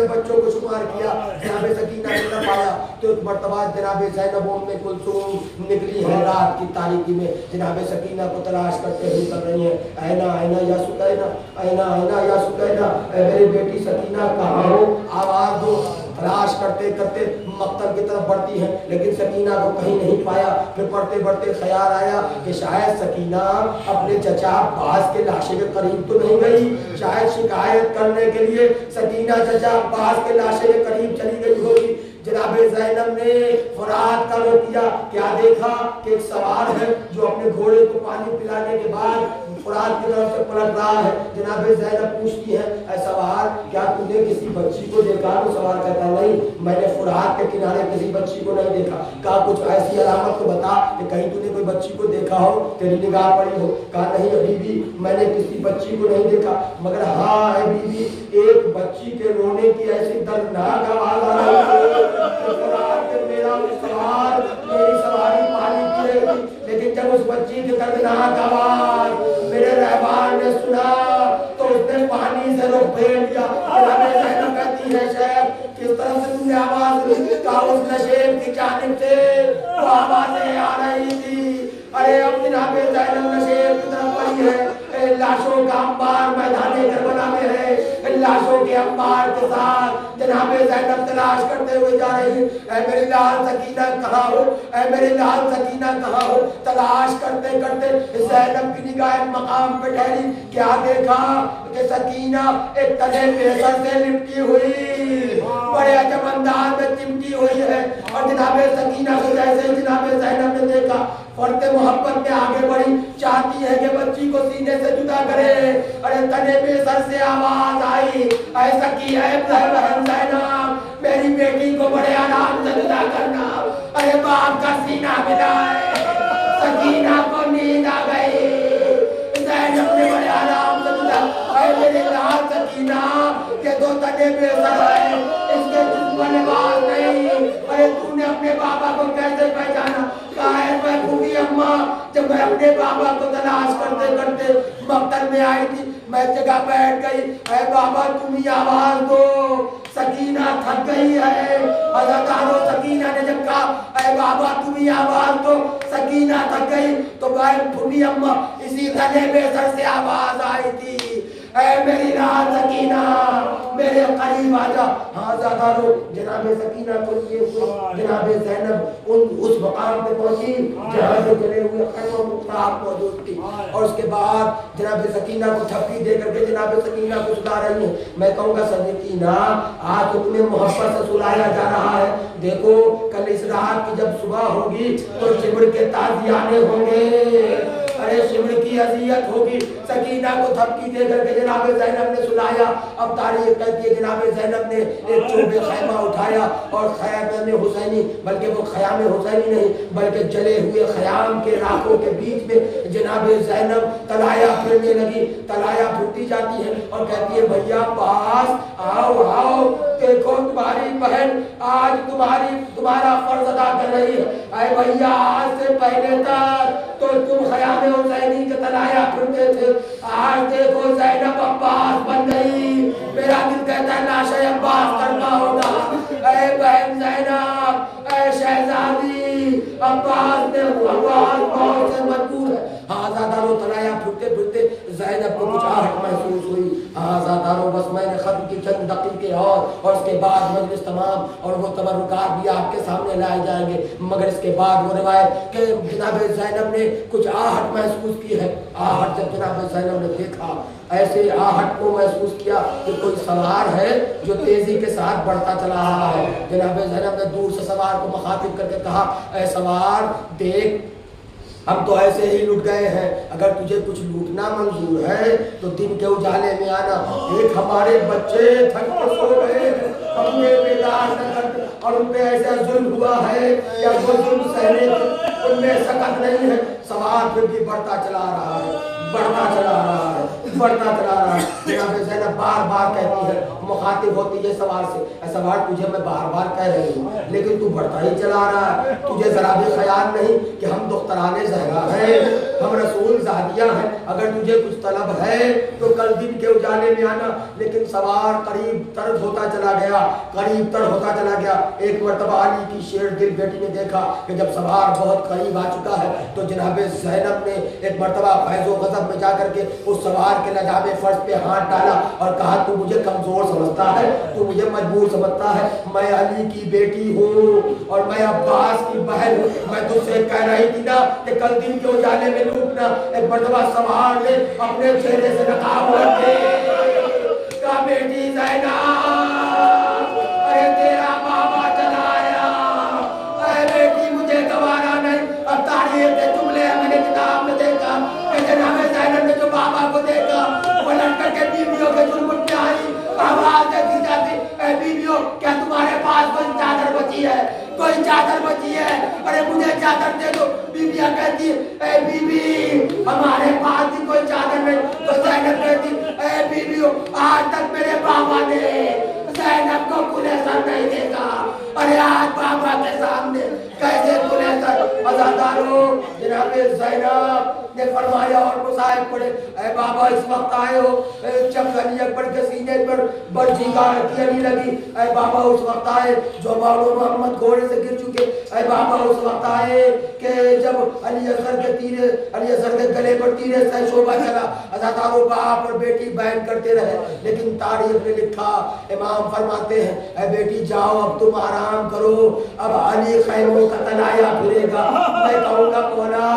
بچوں کو شمار کیا, جناب سکینہ نے نہ پایا تو ایک مرتبہ جناب زینب ام کلثوم نکلی ہے رات کی تاریکی میں. جناب سکینہ کو تلاش کرتے ہوئے کر رہی ہیں, اینا اینا یا سکینہ, اینا اینا یا سکینہ, میری بیٹی سکینہ کہاں ہو, آواز دو. تلاش کرتے کرتے مقتل کی طرف بڑھتی ہیں لیکن سکینہ کو کہیں نہیں پایا. پھر بڑھتے بڑھتے خیال آیا کہ شاید سکینہ اپنے چچا عباس کے لاشے کے قریب تو نہیں گئی, شاید شکایت کرنے کے لیے سکینہ چچا عباس کے لاشے کے قریب چلی گئی ہوگی. جناب زینب نے فرات کا رخ کیا, کیا دیکھا کہ ایک سوار ہے جو اپنے گھوڑے کو پانی پلانے کے بعد فرات کی طرف سے پلٹ رہا ہے. جناب زینب پوچھتی ہے اے سوار کیا تم نے کسی بچی کو دیکھا؟ تو سوار کہتا نہیں, میں نے فرات کے کنارے کسی بچی کو نہیں دیکھا. کہا کچھ ایسی علامت تو بتا کہ کہیں تو نے کوئی بچی کو دیکھا ہو, تیری نگاہ پڑی ہو. کہا نہیں ابھی بھی میں نے کسی بچی کو نہیں دیکھا, مگر ہاں اے بی بی ایک بچی کے رونے کی ایسی دردناک آواز آ رہی ہے کہ میرا سوار میری سواری پانی پیے گی. لیکن جب اس بچی کی دردناک آواز میرے رہبان نے سنا تو اس نے پانی سے رخ پھیر لیا. جناب زینب کہتی ہے شیخ کس طرح سے تم نے آواز لی؟ کہا اس نشیب کی جانب سے وہ آوازیں آ رہی تھی. ارے اب جناب زینب نشیب کی طرف پڑی ہے, لاشوں کا انبار میدان کربلا میں ہے, لاشوں کے انبار کے ساتھ جناب زینب تلاش کرتے ہوئے جا رہی ہے. اے میری لال سکینہ کہاں ہو, اے میری لال سکینہ کہاں ہو. تلاش کرتے کرتے زینب کی نگاہ مقام پہ ٹھہری, کیا دیکھا کہ سکینہ ایک تنے پیسر سے لپٹی ہوئی بڑے عجب انداز میں چمٹی ہوئی ہے. اور جناب سکینہ کو جیسے جناب زینب نے دیکھا فرد محبت میں آگے بڑھی, چاہتی ہے کہ بچی کو سینے سے جدا کرے. ارے تنے پہ سر سے آواز آئی, ایسا کی ہے بہن زینب میری بیٹی کو بڑے آرام سے جدا کرنا. ارے باپ کا سینہ ملائے, سکینہ کو نیند آ گئی. زینب نے بڑے آرام سے جدا, اے میری لال سکینہ کہ 2 تنے پہ سر ہے, اس کے جسم میں لباس نہیں. ارے تو نے اپنے بابا کو کیسے پہچانا؟ کہا ہے میں بھوگی اماں جب میں اپنے بابا کو تلاش کرتے کرتے مقتل میں آئی تھی میں جگہ بیٹھ گئی. اے بابا تم ہی آواز دو, سکینہ تھک گئی ہے. عزادارو سکینہ نے جب کہا اے بابا تم ہی آواز دو, سکینہ تھک گئی, تو بھوگی اماں اسی تنے بے سر سے آواز آئی تھی اے میری رات سکینہ میرے قریب آ جا. ہاں زادارو جناب سکینہ کو لیے ہوئے جناب زینب اس مقام پہ پہنچی جہاں سے جلے ہوئے خیمہ مختار موجود تھی, اور اس کے بعد جناب سکینہ کو تھپکی دے کر کے جناب سکینہ کو سلا رہی ہیں. میں کہوں گا سکینہ آج تمہیں محبت سے سلایا جا رہا ہے. دیکھو کل اس رات کی جب صبح ہوگی تو شمر کے تازیانے ہوں گے, ارے شمر کی اذیت ہوگی. سکینہ کو تھپکی دے کر کے جناب زینب نے سلایا. اب تاریخ کہتی ہے جناب زینب نے ایک چوبے خیمہ اٹھایا اور خیمہ حسینی, بلکہ وہ خیام حسینی نہیں بلکہ جلے ہوئے خیام کے راکھوں کے بیچ میں جناب زینب تلایا پھرنے لگی. تلایا پھرتی جاتی ہے اور کہتی ہے بھیا پاس آؤ آؤ, دیکھو تمہاری بہن آج تمہارا فرض ادا کر رہی ہے. اے بھیا آج سے پہلے تک تو تم خیام حسینی کے تلایا پھرتے تھے, آج دیکھو زینب عباس بن گئی. میرا دل کہتا ہے ناشے عباس کرنا ہوگا. اے بہن زینب, اے شہزادی, عباس نے بہت سے مجبور ہے. ہاں زادارو تلایا پھرتے پھرتے زینب کو کچھ آہٹ محسوس ہوئی. ہاں زادارو بس میں نے ختم کی چند دقیقے اور اس کے بعد مجلس تمام اور وہ تبرکات بھی آپ کے سامنے لائے جائیں گے. مگر اس کے بعد وہ روایت کہ جناب زینب نے کچھ آہٹ محسوس کی ہے. آہٹ جب جناب زینب نے دیکھا, ایسے آہٹ کو محسوس کیا کہ کوئی سوار ہے جو تیزی کے ساتھ بڑھتا چلا رہا ہے. جناب زینب نے دور سے سوار کو مخاطب کر کے کہا اے سوار دیکھ, ہم تو ایسے ہی لٹ گئے ہیں, اگر تجھے کچھ لوٹنا منظور ہے تو دن کے اجالے میں آنا. ایک ہمارے بچے تھک کر سو گئے ہیں, ہم نے بیدار نہ کر, اور ان پہ ایسا ظلم ہوا ہے یا وہ ظلم سہنے ان میں سکت نہیں ہے. سوار پھر بھی بڑھتا چلا رہا ہے, بڑھتا چلا رہا ہے, بڑھتا چلا رہا ہے. جناب زینب بار بار کہتی ہے, مخاطب ہوتی ہے سوار سے, اے سوار تجھے میں بار بار کہہ رہی ہوں لیکن تو بڑھتا ہی چلا رہا ہے. تجھے ذرا بھی خیال نہیں کہ ہم دختران زہرا ہیں, ہم رسول زادیہ ہیں, اگر تجھے کچھ طلب ہے تو کل دن کے اجالے میں آنا. لیکن سوار قریب تر ہوتا چلا گیا, قریب تر ہوتا چلا گیا. ایک مرتبہ علی کی شیر دل بیٹی نے دیکھا کہ جب سوار بہت قریب آ چکا ہے تو جناب زینب نے ایک مرتبہ فیض و غضب میں جا کر کے اس سوار کے لجام فرش پہ ہاتھ ڈالا اور کہا تو مجھے کمزور سمجھتا ہے, تو مجھے مجبور سمجھتا ہے, میں علی کی بیٹی ہوں اور میں عباس کی بہن ہوں. میں تجھ سے کہہ رہی تھی نا کہ کل دن کے اجالے میں لوٹنا. ایک مرتبہ سوار نے اپنے چہرے سے نقاب رکھ کے کہا بیٹی زینب, ارے تیرا بابا چلا آیا, اے بیٹی مجھے گوارا نہیں. اب تاریخ کے جملے میں نے کتاب میں دیکھا کہ جناب زینب نے جو بابا کو دیکھا وہ لڑ کر کے بیویوں کے جرمٹ میں آئی, آواز دیتی جاتی اے بیویوں کیا تمہارے پاس کوئی چادر بچی ہے, کوئی چادر بچی ہے, ارے مجھے چادر دے دو. بیویاں کہتی اے بی بی ہمارے پاس بھی کوئی چادر نہیں. تو زینب کہتی اے بیویوں آج تک میرے بابا نے زینب کو کھلے سر نہیں دیکھا, ارے آج بابا کے سامنے کیسے کھلے سر. عزادارو جناب زینب نے فرمایا اور مصائب پڑے, اے بابا اس وقت آئے ہو, جب علی اکبر کے سینے پر برچی کا ہتھیلی لگی, اے بابا اس وقت آئے جو مولا محمد گھوڑے سے گر چکے, اے بابا اس وقت آئے کہ جب علی اصغر کے گلے پر تیرے سے شعبہ چلا. عزادارو باپ اور بیٹی بیان کرتے رہے, لیکن تاریخ نے لکھا, امام فرماتے ہیں اے بیٹی جاؤ اب تم آرام کرو, اب علی خیموں کا تلایا پھرے گا. میں کہوں گا مولا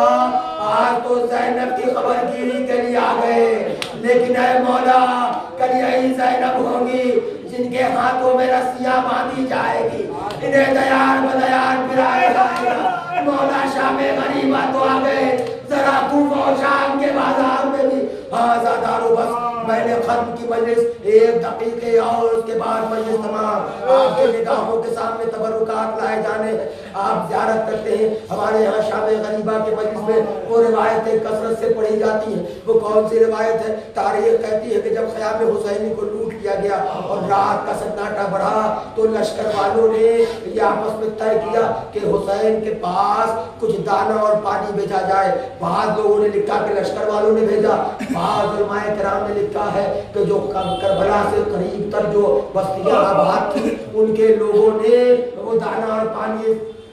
آج تو زینب کی خبر گیری کے لیے آ گئے, لیکن اے مولا کل یہی زینب ہوں گی جن کے ہاتھوں میں رسیاں باندھی جائے گی, انہیں دیار بدیار پھرائے جائے گا. مولا شام غریبہ تو آ گئے, ذرا کوفہ و شام کے بازار میں بھی. ہاں زادارو بس میں نے ختم کی مجلس, ایک دقیقے اور اس کے بعد مجلس تمام. آپ کے نگاہوں کے سامنے تبرکات لائے جانے ہیں, آپ زیارت کرتے ہیں. ہمارے یہاں شام غریبہ کے مجلس میں وہ روایتیں کثرت سے پڑھی جاتی ہیں. وہ کون سی روایت ہے؟ تاریخ کہتی ہے کہ جب خیام حسینی کو لوٹ لیا گیا اور رات کا سناٹا بڑھا تو لشکر والوں نے یہ آپس میں طے کیا کہ حسین کے پاس کچھ دانہ اور پانی بھیجا جائے. بعض لوگوں نے لکھا کہ لشکر والوں نے بھیجا, بعض علماء کرام نے لکھا ہے کہ جو کربلا سے قریب تر جو بستیاں آباد تھی ان کے لوگوں نے وہ دانہ اور پانی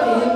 3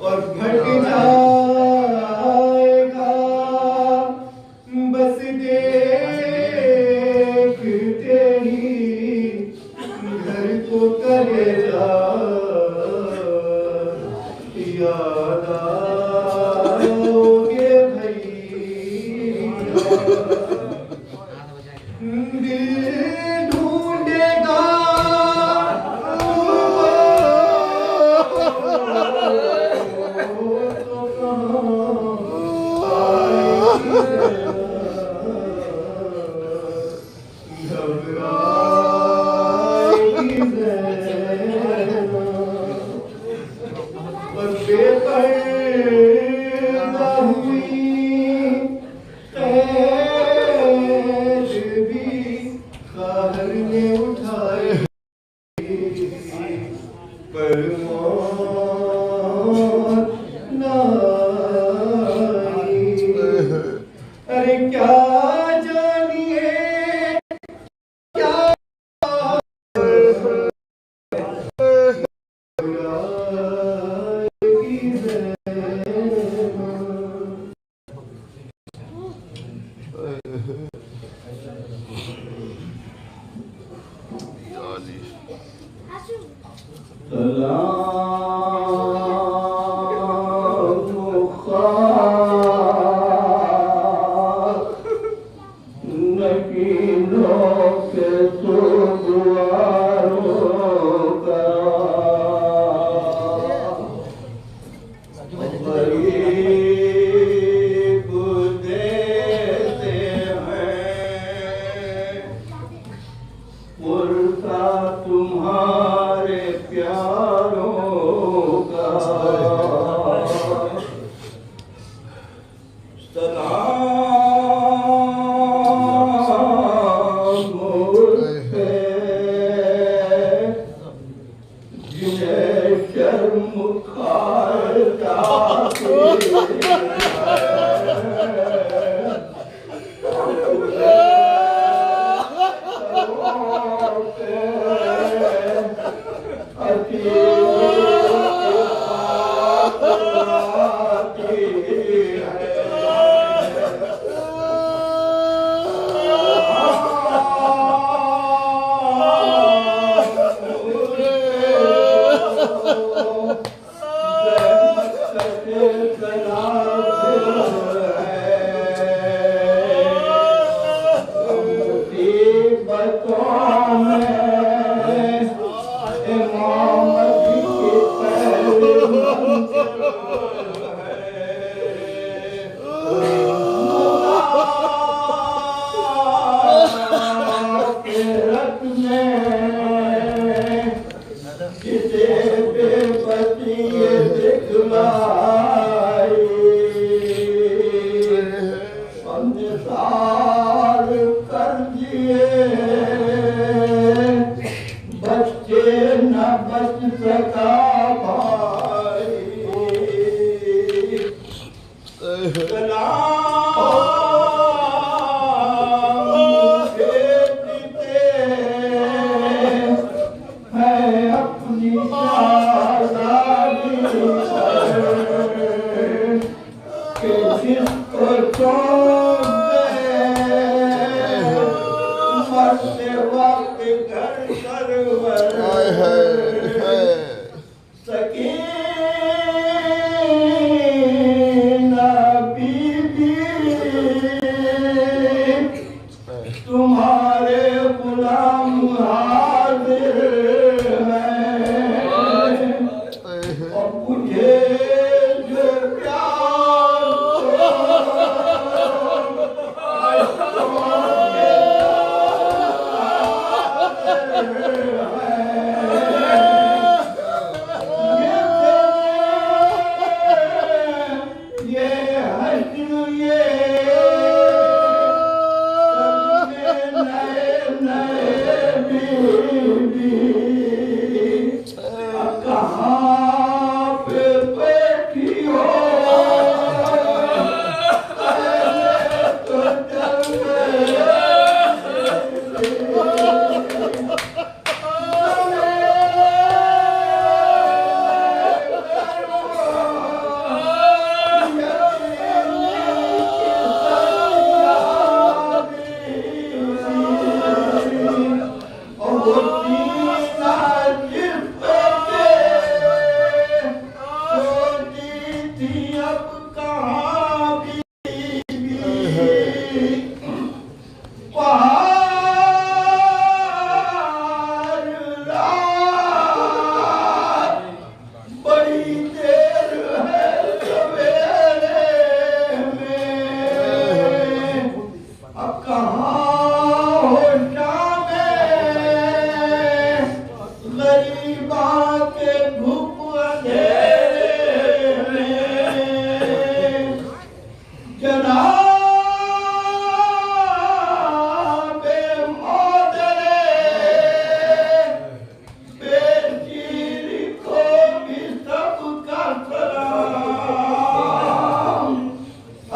اور گھٹ جائے گا بس دیکھ تیری گھر کو کرے جا یاد آؤ گے بھیا دل ڈھونڈے گا ارے کیا جانیے تمہارے پیاروں کا سلام ہے جنہیں شرم کھاتا تمہارے غلام حاضر ہیں اور مجھے جو پیار ہے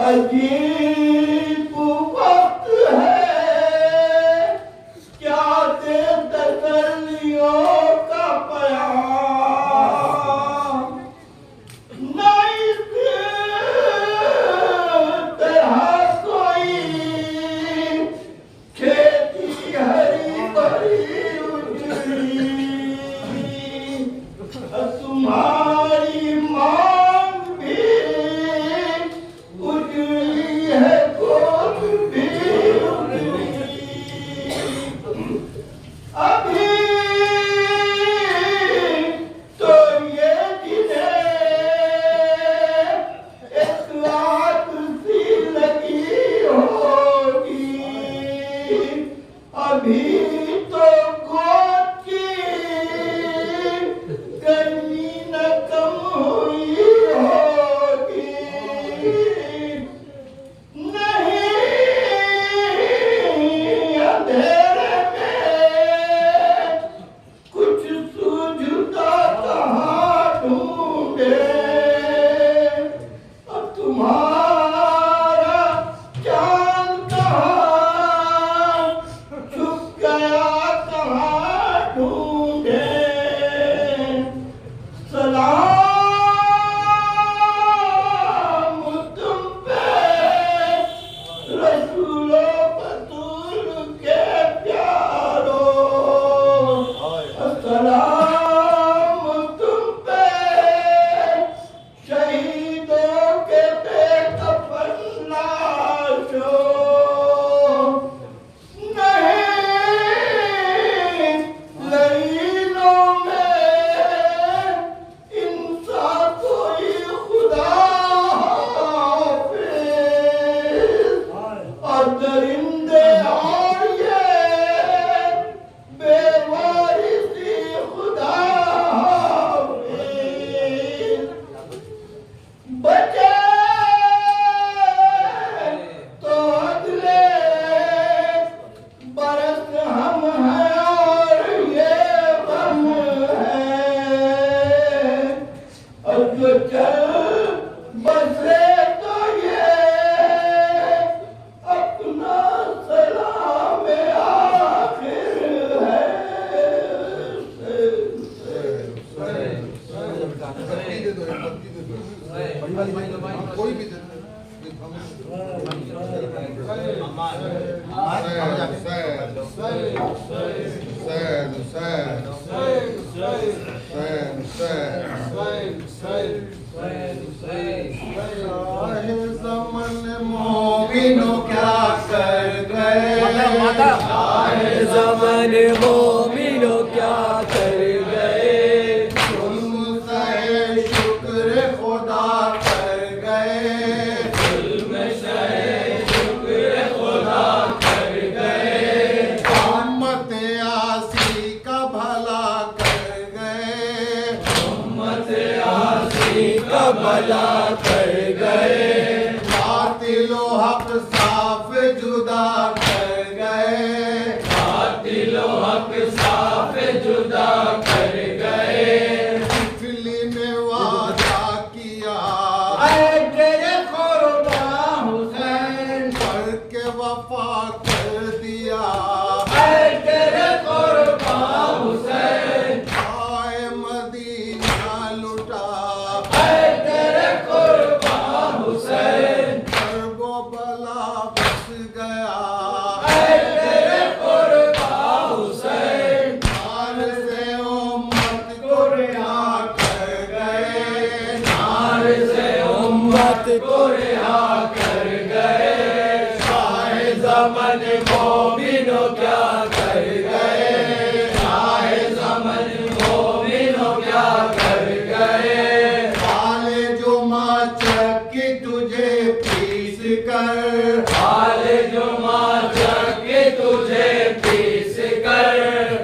عجیب وقت ہے کیا دے تسلیوں کا پیام نہ اس طرح کوئی کھیتی ہری بھری اجڑی تمہاری مانگ بھی اجڑی ہے گود بھی اجڑی ابھی تو یہ جنہیں اطلاعات سی لگی ہوگی ابھی تو گود کی گرمی نہ کم ہوئی ہوگی نہیں اندھیرے میں کچھ سوجھتا کہاں ڈھونڈے اب تمہارا چاند کہاں چھپ گیا کہاں ڈھونڈے سلام تم پہ رسول و بطول کے پیارو سلام تم پہ شہیدوں کے بے کفن لاشوں نہیں لعینوں میں انسان کوئی خدا حافظ اور درندے اور یہ بے وارثی خدا حافظ بچے تو اگلے برس ہم ہیں اور یہ غم ہے اور جو چل بسے تو یہ اپنا سلام آخر ہے کوئی بھی مومنوں کیا کر گئے زمن مومنوں کیا کر گئے تم سے شکر خدا کر گئے امت آسی کا بھلا کر گئے کا بھلا کر گئے باطل و حق صاف جدا کر گئے باطل و حق صاف جدا کر گئے طفلی میں وعدہ کیا اے تیرے قربان حسین کر کے وفا کر دیا اے تیرے قربان حسین آئے مدینہ لٹا اے تیرے قربان حسین کرب و بلا بس گیا اے تیرے قربان حسین نار سے امت کو رہا کر گئے نار سے امت کو رہا کر گئے شاہ زمن مومنوں کیا کر گئے شاہ زمن مومنوں کیا کر گئے والے جو ماں چکی تجھے پیس کر حال جو ماں کے تجھے پیس کر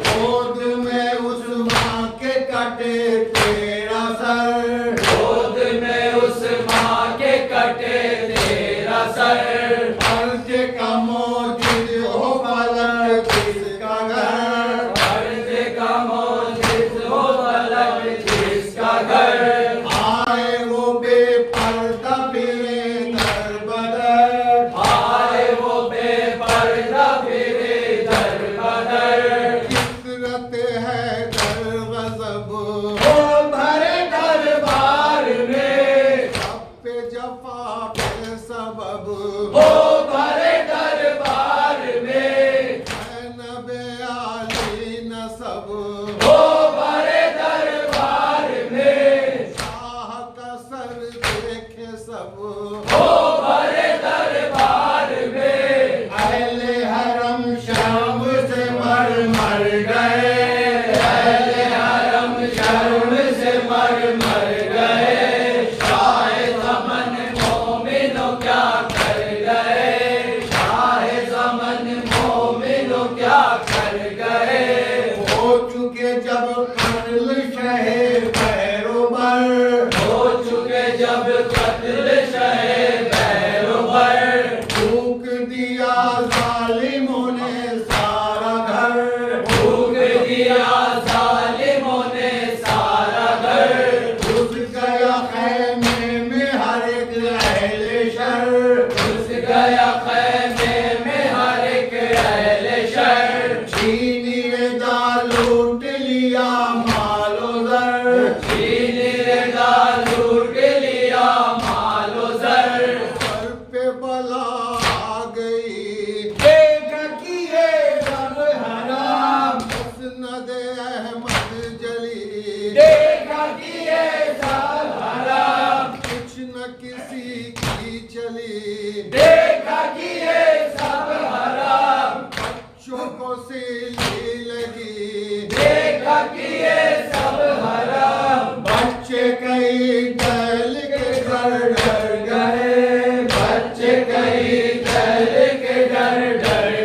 گود میں اس ماں کے کٹے تیرا سر گود میں اس ماں کے کٹے تیرا سر فرض کا موجود ہو فلک جس کا گھر فرض کا موجود ہو فلک جس کا گھر آئے وہ بے پردہ پھرے در بدر ہو بھرے دربار میں زینب علی نسب ہو بھرے دربار میں شاہ کا سر دیکھے سب ہو بھرے دربار میں اہل حرم شرم سے مر گئے اہل حرم شرم سے مر گئے شاہ زمن مومنوں کیا کر گئے شاہ زمن مومنوں کیا کر گئے ہو چکے جب قتل شہ بیروبر ہو چکے جب قتل شہ بیروبر پھونک دیا ظالموں نے سارا گھر پھونک دیا ظالموں نے سارا گھر گھس گیا خیمے میں ہر ایک اہل شر گھس گیا خیمے میں ہر ایک اہل شر چھین رضا لوٹ لیا مال و زر چھین رضا لوٹ لیا مال و زر سر پہ بلا آ گئی دیکھ کیے سب حرام مسند احمد جلی دیکھا کیے سب حرام کچھ نہ کسی کی چلی دیکھا کیے سب حرام بچوں کو سیلی لگی دیکھا کیے سب حرام بچے کئی ڈل کے گھر ڈر گئے بچے کئی ڈر کے ڈر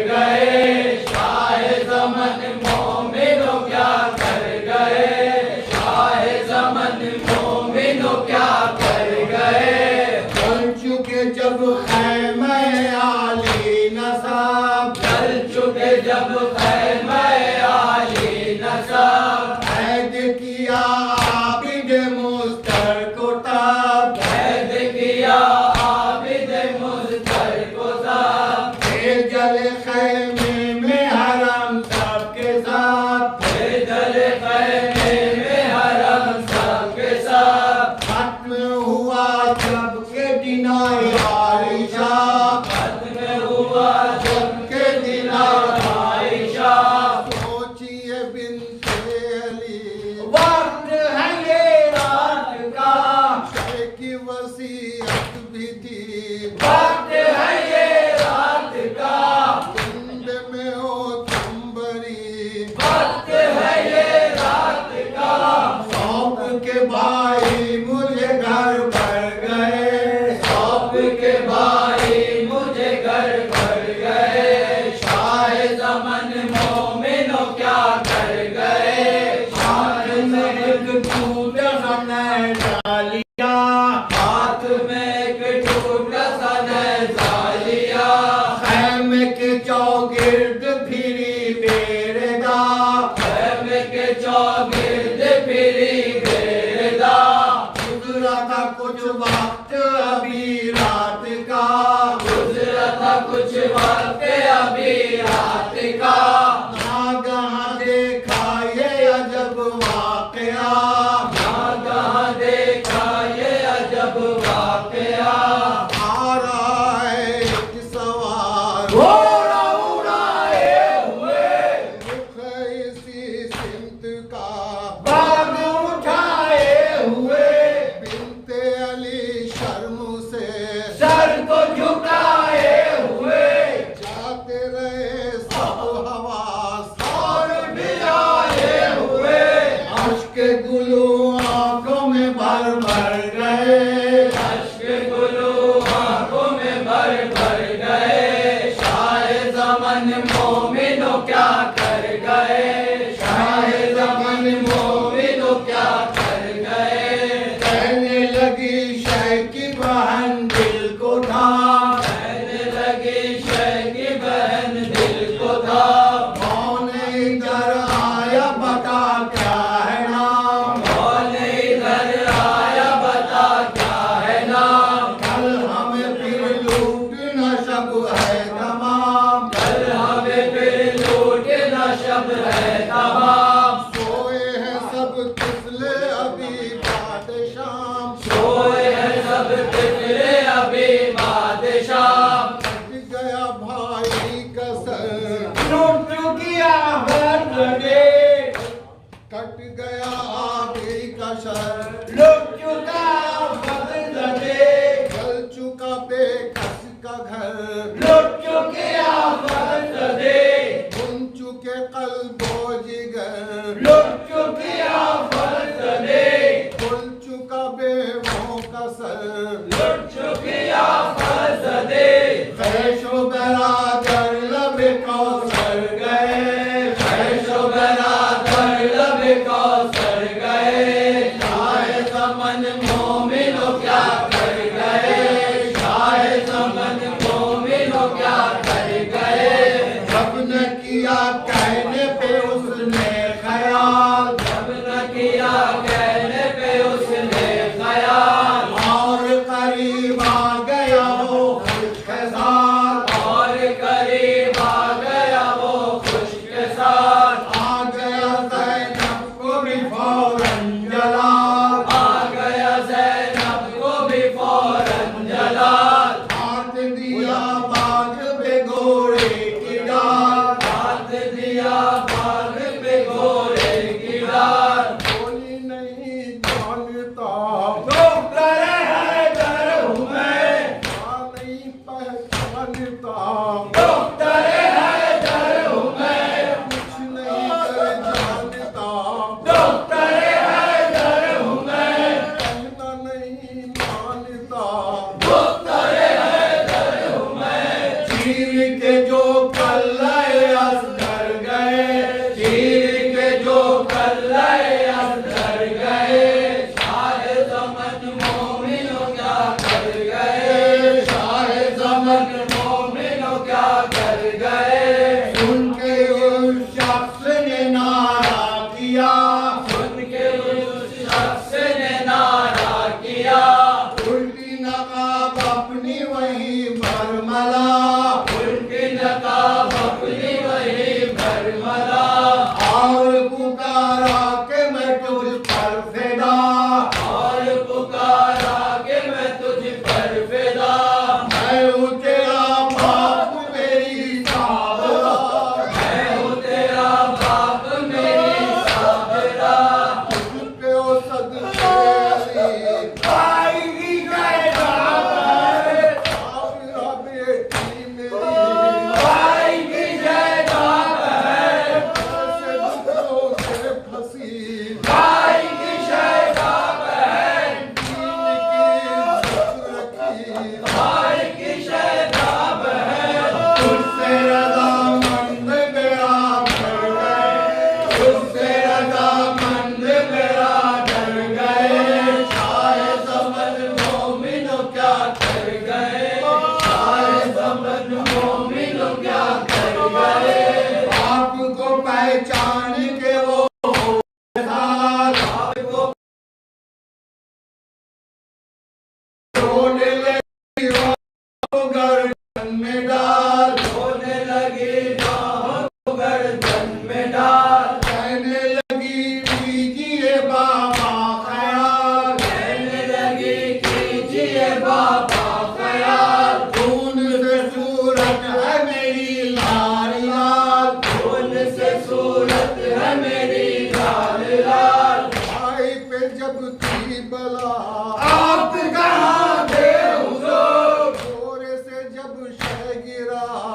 گئے شاہ زمن مومنوں کیا کر گئے شاہ زمن مومنوں کیا کر گئے چل چکے جب خیمہ علی نصب چل چکے جب خیمہ علی نصب قید کیا عابد مستر کو تب قید کیا عابد مضطر کو سب جل خیمے میں حرم سب کے ساتھ دل خیمے میں حرم سب کے ساتھ ختم ہوا جب کے دن عائشہ ختم ہوا جب کے دن عائشہ سوچیے بنت علی وقت ہے یہ رات کا شے کی وصیت بھی تھی وقت ہے یہ رات کا زند میں ہو تم بری وقت ہے یہ رات کا سونپ کے بھائی مجھے گھر بھر گئے سونپ کے بھائی مجھے گھر بھر گئے شاہ زمن مومنوں کیا کر گئے ہاتھ میں ایک ٹوٹا سا نیزہ لیا ہاتھ میں ایک ٹوٹا سا نیزہ لیا خیمے کے چوگرد پھری بیردا خیمے کے چوگرد پھری بیردا گزرا تھا کچھ وقت ابھی رات کا گزرا تھا کچھ وقت ابھی رات کا ناگہاں دیکھا یہ عجب واقعہ ناگہاں دیکھا یہ عجب واقعہ آ رہا ہے ایک سوار گھوڑا اڑائے ہوئے رخ اسی سمت کا باغ اٹھائے ہوئے بنت علی شرم سے سر کو جھکائے ہوئے جاتے رہے سب حواس اور بھی آئے ہوئے اشک گلو آنکھوں میں بھر بھر گئے اشک گلو آنکھوں میں بھر بھر گئے شاہ زمن مومنوں کیا کر گئے شاہ زمن مومنوں کیا کر گئے کہنے لگی شے کی بہن دل کو تھا کہنے لگی شے کی بہن دل کو تھا کون ادھر آیا بتا کیا ہے نام کون ادھر آیا بتا کیا ہے نام کل ہمیں پھر لوٹنا شب ہے تمام کل ہمیں پھر لوٹنا شب ہے تمام سوئے ہیں سب تسلے ابھی بعد شام سوئے ہیں سب طفلے ابھی بادشاہ لٹ چکے آفت دے بن چکے قلب و جگر لٹ چکے آفت دے کھل چکا بیووں کا سر لٹ چکے آفت دے خیش و برادر لب کوثر گئے خیش و برادر لب کوثر گئے شاہ زمن مومنو کیا کر گئے شاہ زمن مومنو کیا کر گئے جب نے کیا کہنے پہ اس نے خیال جب نہ کیا کہنے پہ اس نے خیال اور قریب آ گیا وہ خوش کے ساتھ اور قریب آ گیا وہ خوش کے ساتھ آ گیا زینب کو بھی فوراً جلال آ گیا زینب کو بھی فوراً جلال ہاتھ دیا باغ پہ گھوڑے کی ڈال ہاتھ دیا باغ پہ گھوڑے کی ڈال کوئی نہیں جانتا ڈاکٹر حیدر ہوں میں نہیں پہچانتا ڈاکٹر حیدر ہوں میں کچھ نہیں پہچانتا ڈاکٹر حیدر ہوں میں کہنا نہیں مانتا ڈاکٹر حیدر ہوں میں چیر کے جو کلائے اصغر گئے چیر کے جو کلائے اندر گئے شاہ زمن مومنو کیا کر گئے شاہ زمن مومنو کیا کر گئے ان کے اس شخص نے نعرہ کیا ان کے اس شخص نے نعرہ کیا الٹی نقاب اپنی وہی برملا ان کی نقاب اپنی وہی برملا اور پکارا کہ میں تجھ پر فدا اور پکارا کہ میں تجھ پر فدا میں ہوں تیرا باپ میری صابرہ میں ہوں تیرا باپ میری صابرہ تجھ پہ او صدقے علی آئی گی جائے صابرہ بیٹی میری آئی گی جائے سے دکھوں سے پھنسی آئی گی شہدا بہن دین کی عزت رکھی آئی گی شہدا بہن تجھ سے رضامند میرا گھر گئے تجھ سے رضامند میرا ڈر گئے شاہ زمن مومنو کیا کر گئے شاہ زمن مومنو کیا کر گئے آپ کو پہچان کے وہ ساتھ آپ کو رونے لگی وہ گردن میں ڈال ہونے لگی راہوں کو گردن میں ڈال کہنے لگی کیجیے بابا خیال کہنے لگی کیجیے بابا خیال خون سے صورت ہے میری لال لال خون سے صورت ہے میری لال لال بھائی پہ جب تھی بلا آپ کہاں تھے حضور زور سے جب شہ گرا